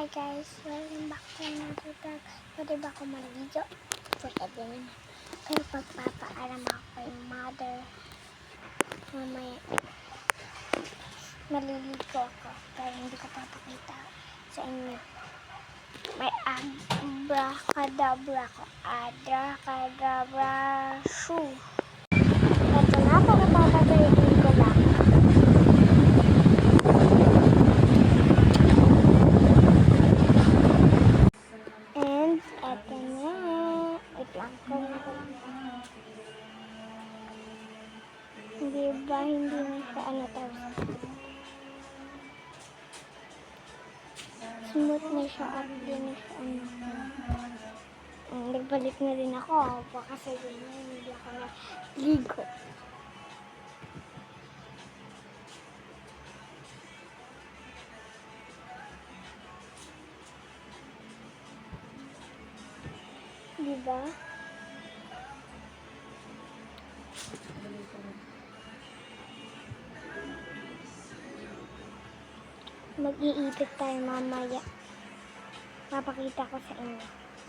guys, welcome back to another vlog. Pwede ba ako maligo? Pwede naman. Pero pagpapaalam ako kay mother. Mamaya, maliligo ako. Pero hindi ko papakita sa inyo. May abracadabra ko. Abracadabra shoe. Ito na, para papagalitin ko lang. Eto na. Wait lang. Hindi ba hindi na siya tapos smooth na siya at hindi na siya nagbalik na rin ako. Baka sabihin na hindi ako na ligo. Diba? Mag-iipit tayo mamaya. Papakita ko sa inyo.